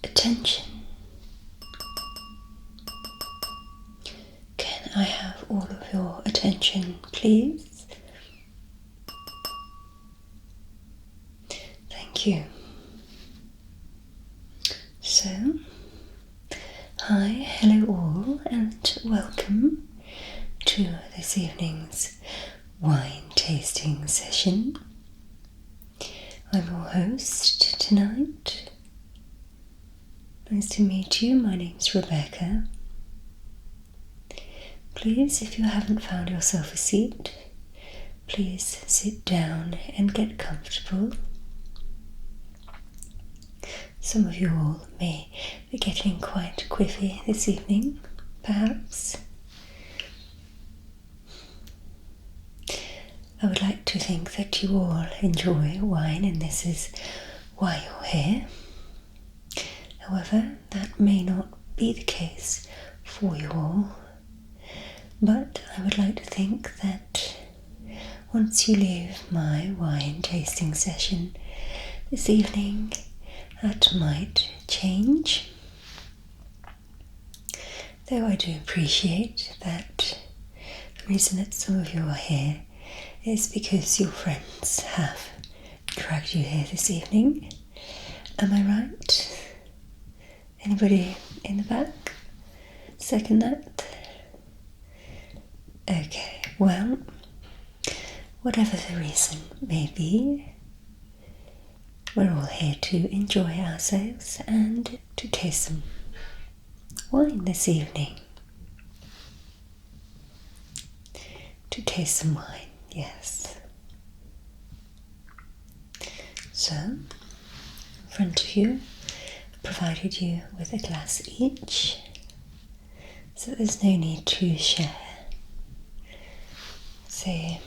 attention? Can I have all of your attention, please? Thank you. So, hi, hello all, and welcome to this evening's wine tasting session. I'm your host tonight. Nice to meet you. My name's Rebecca. Please, if you haven't found yourself a seat, please sit down and get comfortable. Some of you all may be getting quite quiffy this evening, perhaps. I would like to think that you all enjoy wine and this is why you're here. However, that may not be the case for you all, but I would like to think that once you leave my wine tasting session this evening, that might change. Though I do appreciate that the reason that some of you are here is because your friends have dragged you here this evening. Am I right? Anybody in the back second that? Okay, well, whatever the reason may be, we're all here to enjoy ourselves and to taste some wine this evening. To taste some wine, yes. So, in front of you, I've provided you with a glass each, so there's no need to share. It's a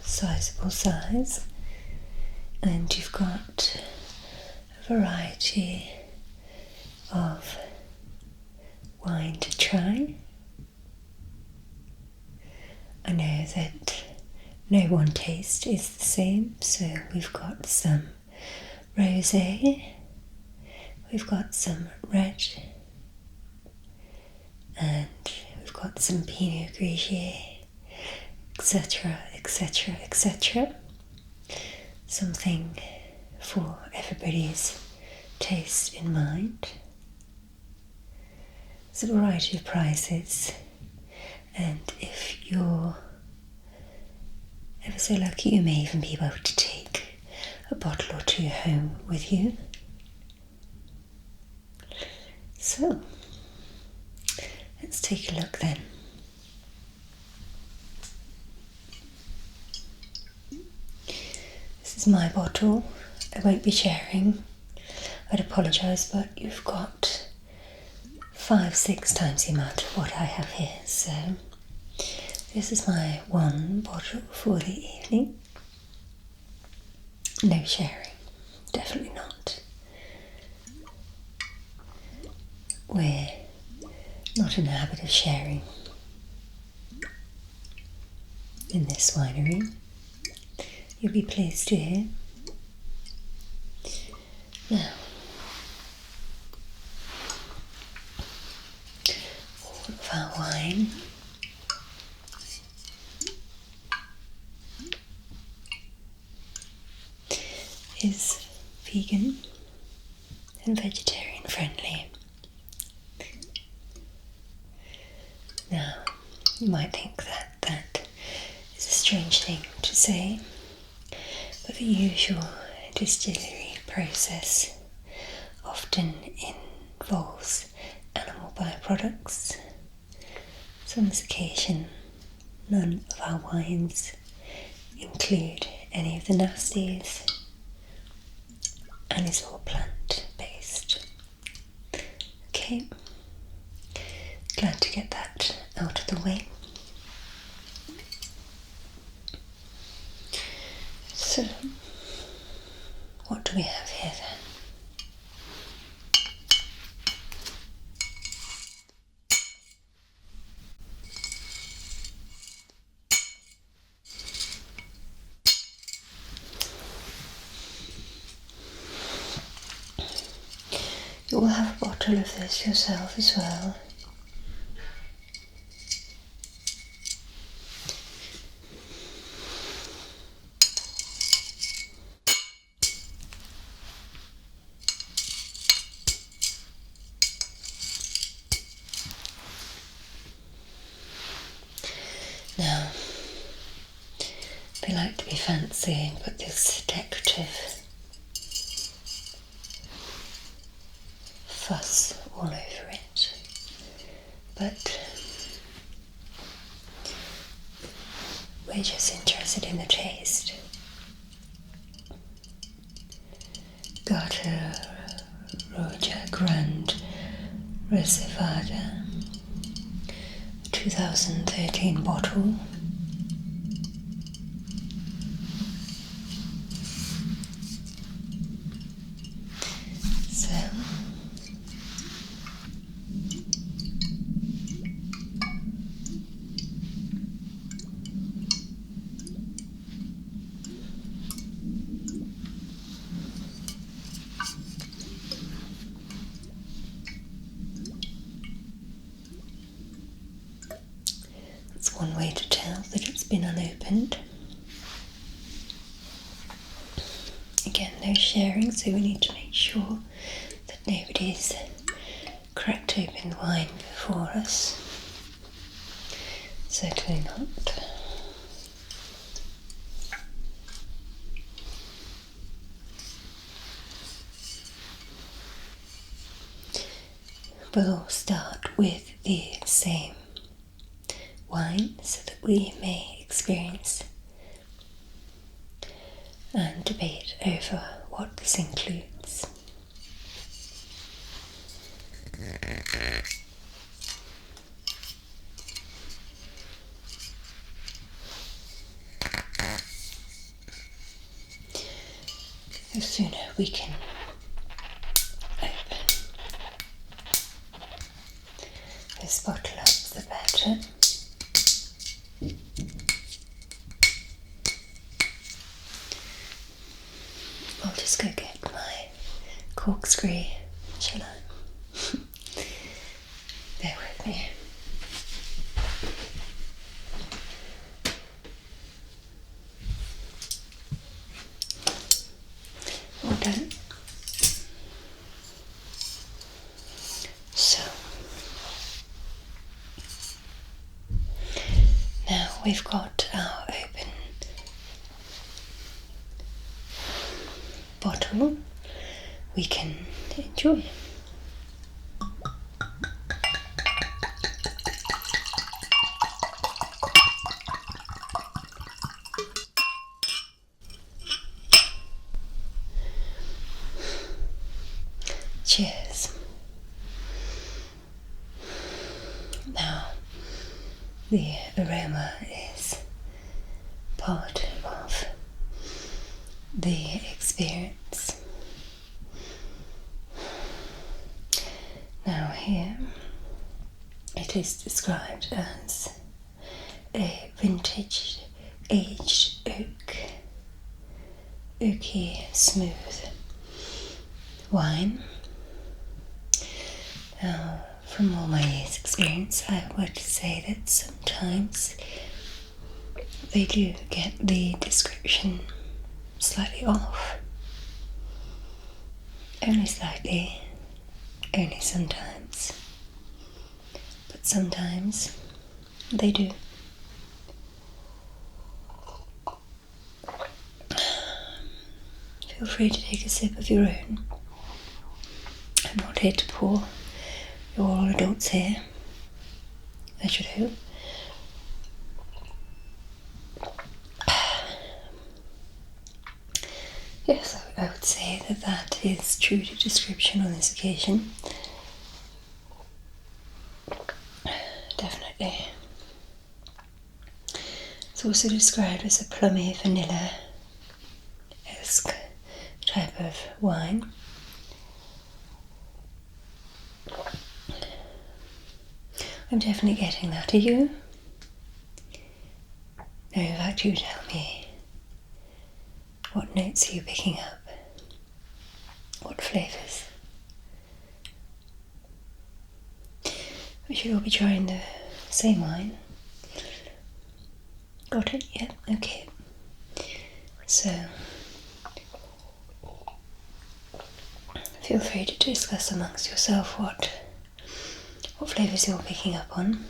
sizable size, and you've got a variety of wine to try. I know that no one taste is the same, so we've got some rosé, we've got some red, and we've got some Pinot Grigio, etc, etc, etc. Something for everybody's taste in mind. There's a variety of prices, and if you're ever so lucky, you may even be able to take a bottle or two home with you. So, let's take a look then. This is my bottle. I won't be sharing. I'd apologise, but you've got 5-6 times the amount of what I have here, so this is my one bottle for the evening. No sharing, definitely not. We're not in the habit of sharing in this winery. You'll be pleased to hear. Now, all of our wine is vegan and vegetarian friendly. Now, you might think that that is a strange thing to say, but the usual distillery process often involves animal byproducts. So on this occasion, none of our wines include any of the nasties, and it's all plant-based. Okay, glad to get that out of the way. So, what do we have here then? You will have a bottle of this yourself as well. Now, they like to be fancy and put this decorative fuss all over it, but we're just interested in the taste. Garter Roja Grand Reservada, 2013 bottle. So that's one way to tell that it's been unopened. Again, no sharing, so we need to make sure that nobody's cracked open the wine before us. Certainly not. We'll all start with the same wine so that we may experience and debate over what this includes. The sooner we can open this bottle up, the better. I'll just go get my corkscrew, shall I? Bear with me. All done. So, now we've got our open bottle, we can enjoy. Cheers. Now, the aroma is part of the experience. Now here it is described as a vintage aged oaky smooth wine. Now, from all my years' experience, I would say that sometimes they do get the description slightly off. Only slightly, only sometimes. But sometimes they do. Feel free to take a sip of your own. I'm not here to pour. You're all adults here, I should hope. Yes, I would say that that is true to description on this occasion. Definitely. It's also described as a plummy vanilla-esque type of wine. I'm definitely getting that. Are you? No, in fact, you tell me. What notes are you picking up? What flavours? We should all be trying the same wine. Got it? Yeah, okay. So, feel free to discuss amongst yourself what flavours you're picking up on.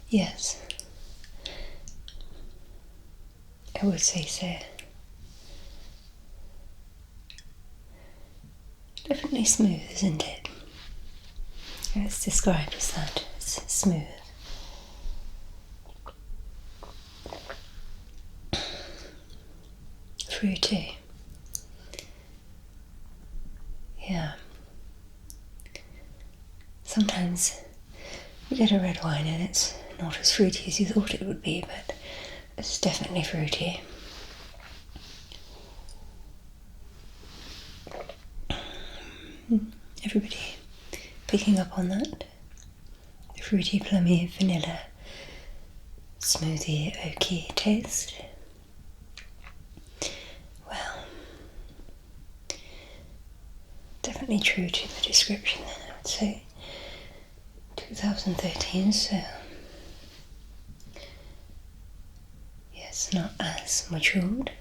Yes, I would say so. Definitely smooth, isn't it? It's described as that. It's smooth. Fruity. Yeah. Sometimes you get a red wine and it's not as fruity as you thought it would be, but it's definitely fruity. Everybody picking up on that? The fruity, plummy, vanilla, smoothie, oaky taste. Well, definitely true to the description then, I would say. 2013, so yes, not as matured.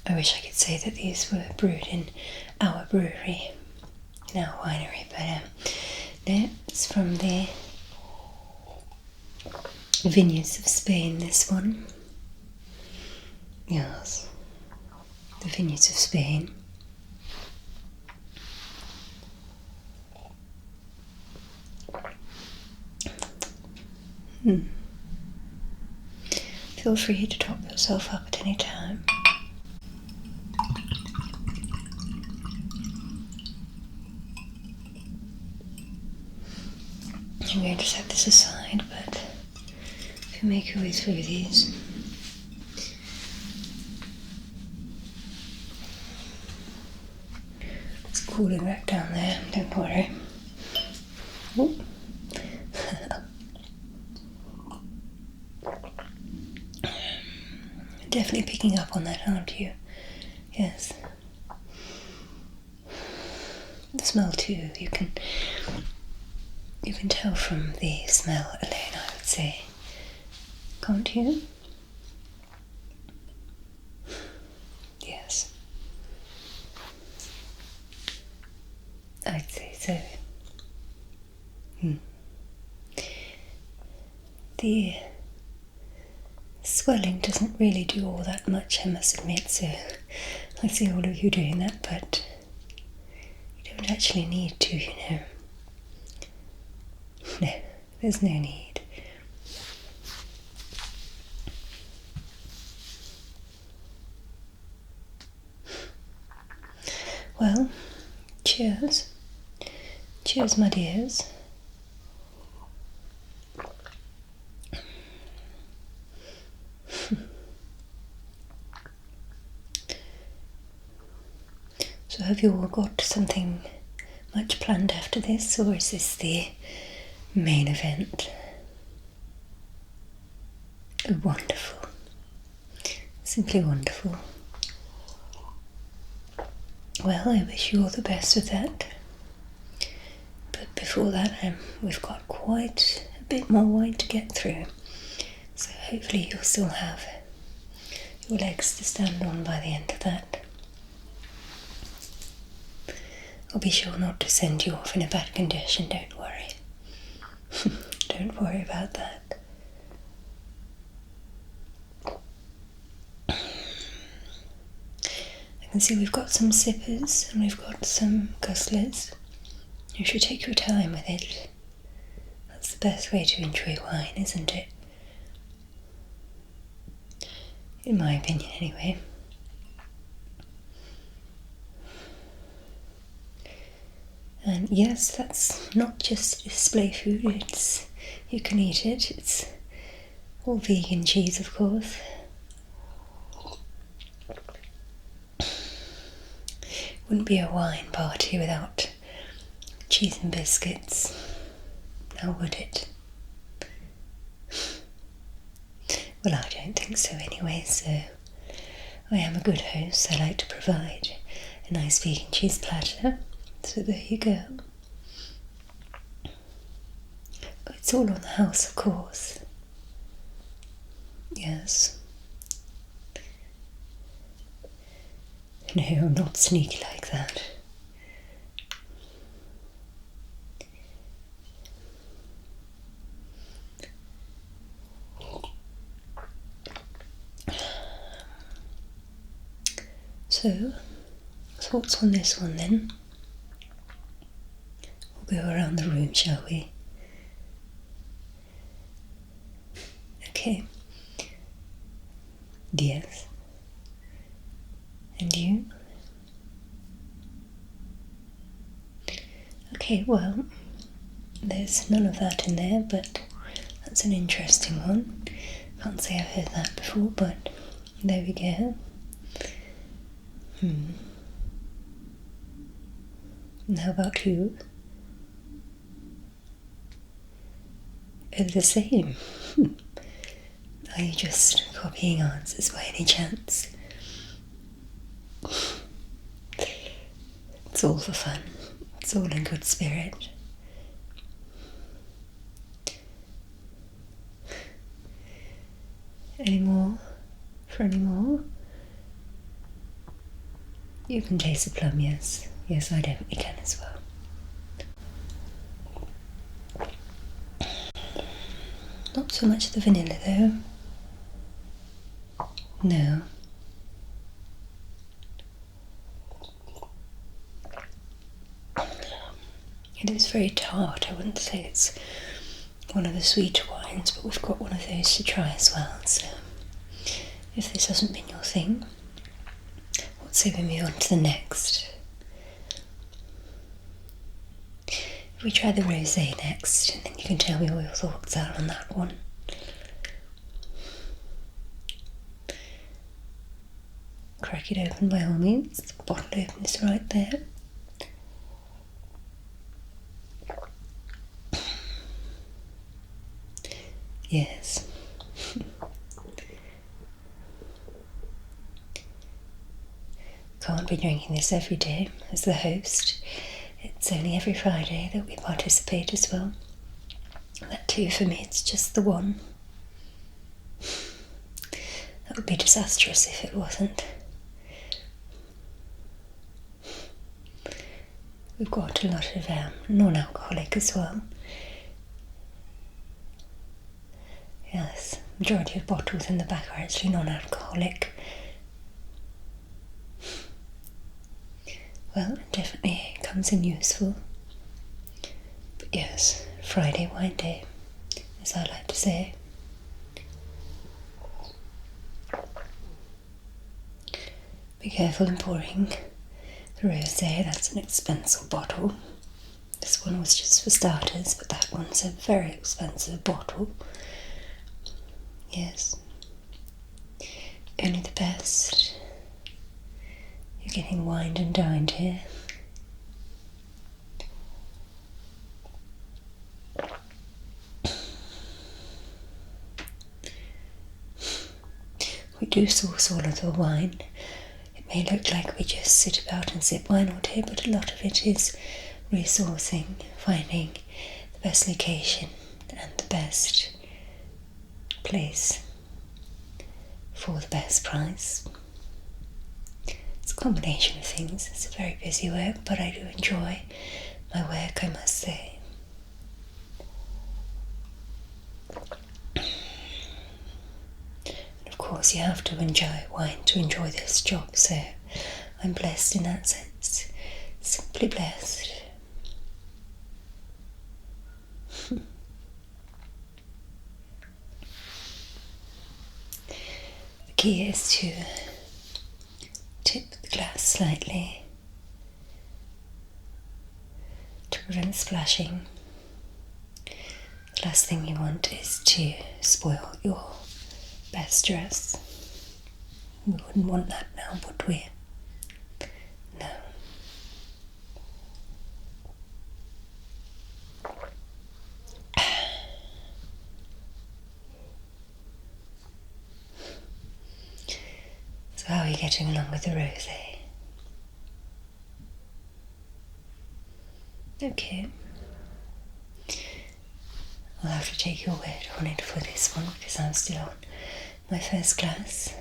I wish I could say that these were brewed in our brewery, in our winery, but no, it's from the vineyards of Spain, this one. Yes, the vineyards of Spain. Feel free to top yourself up at any time. I'm going to set this aside, but if you make your way through these, it's cooling right down there, don't worry. Ooh. Definitely picking up on that, aren't you? Yes. The smell too, you can tell from the smell alone, I would say. Can't you? Yes. I'd say so. The swelling doesn't really do all that much, I must admit, so I see all of you doing that, but you don't actually need to, you know. No, there's no need. Well, cheers. Cheers, my dears. So have you all got something much planned after this, or is this the main event? Oh, wonderful. Simply wonderful. Well, I wish you all the best with that. But before that, we've got quite a bit more wine to get through. So hopefully you'll still have your legs to stand on by the end of that. I'll be sure not to send you off in a bad condition, don't worry. Don't worry about that. I can see we've got some sippers and we've got some gustlers. You should take your time with it. That's the best way to enjoy wine, isn't it? In my opinion, anyway. And yes, that's not just display food, you can eat it. It's all vegan cheese, of course. Wouldn't be a wine party without cheese and biscuits, now would it? Well, I don't think so anyway, so I am a good host. I like to provide a nice vegan cheese platter. So there you go. It's all on the house, of course. Yes. No, I'm not sneaky like that. So, thoughts on this one then? We'll go around the room, shall we? Okay. Yes. And you? Okay, well, there's none of that in there, but that's an interesting one. Can't say I've heard that before, but there we go. And how about you? Oh, the same. Are you just copying answers by any chance? It's all for fun. It's all in good spirit. Any more? For any more? You can taste the plum, yes. Yes, I definitely can as well. Not so much the vanilla though. No. It is very tart. I wouldn't say it's one of the sweeter wines, but we've got one of those to try as well. So if this hasn't been your thing, let's say we move on to the next. If we try the rosé next, and then you can tell me what your thoughts are on that one. Crack it open by all means. The bottle opener is right there. Yes. Can't be drinking this every day as the host. It's only every Friday that we participate as well. That too, for me, it's just the one. That would be disastrous if it wasn't. We've got a lot of non-alcoholic as well. Yes, majority of bottles in the back are actually non-alcoholic. Well, it definitely comes in useful. But yes, Friday wine day, as I like to say. Be careful in pouring the rosé. That's an expensive bottle. This one was just for starters, but that one's a very expensive bottle. Yes. Only the best. You're getting wined and dined here. We do source all of the wine. It may look like we just sit about and sip wine all day, but a lot of it is resourcing, finding the best location and the best place for the best price. It's a combination of things. It's a very busy work, but I do enjoy my work, I must say. And of course you have to enjoy wine to enjoy this job, so I'm blessed in that sense. Simply blessed. The key is to tip the glass slightly to prevent splashing. The last thing you want is to spoil your best dress. We wouldn't want that now, would we? No. So how are you getting along with the rosé? Okay. I'll have to take your word on it for this one because I'm still on my first glass.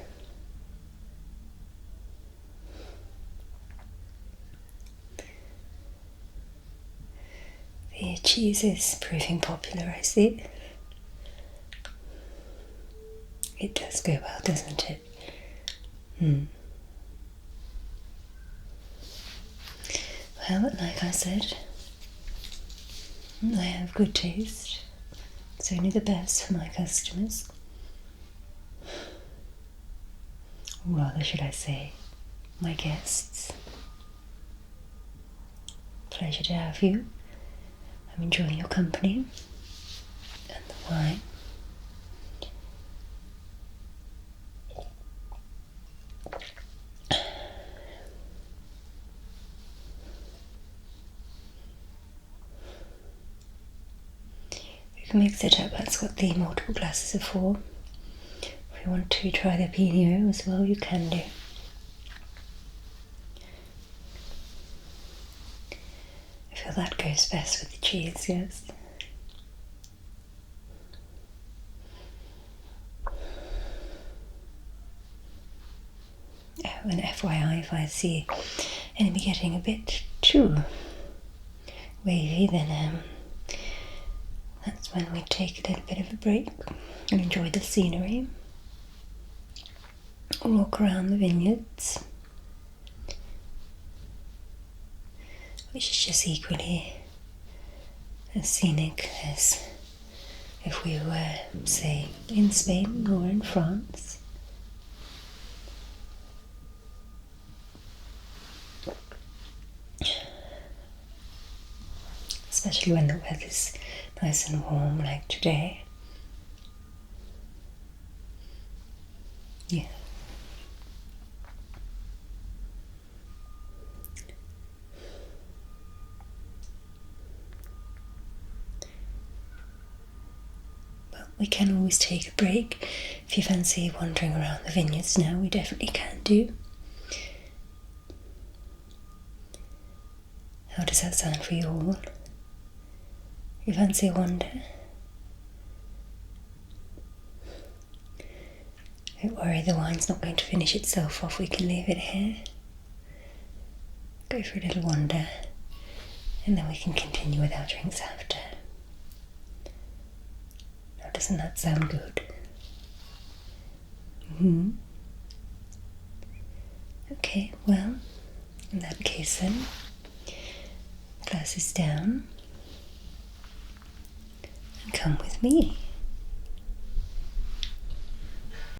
The cheese is proving popular, I see. It does go well, doesn't it? Well, like I said, I have good taste. It's only the best for my customers. Or rather, should I say, my guests. Pleasure to have you. I'm enjoying your company and the wine. You can mix it up, that's what the multiple glasses are for. If you want to try the Pinot as well, you can do. I feel that goes best with the cheese, yes. Oh, and FYI, if I see enemy getting a bit too wavy, then that's when we take a little bit of a break and enjoy the scenery. Walk around the vineyards, which is just equally as scenic as if we were, say, in Spain or in France. Especially when the weather's nice and warm like today. Yeah. But we can always take a break. If you fancy wandering around the vineyards now, we definitely can do. How does that sound for you all? You fancy a wander? Don't worry, the wine's not going to finish itself off, we can leave it here. Go for a little wander, and then we can continue with our drinks after. Now, doesn't that sound good? Okay, well, in that case then, glasses down, and come with me.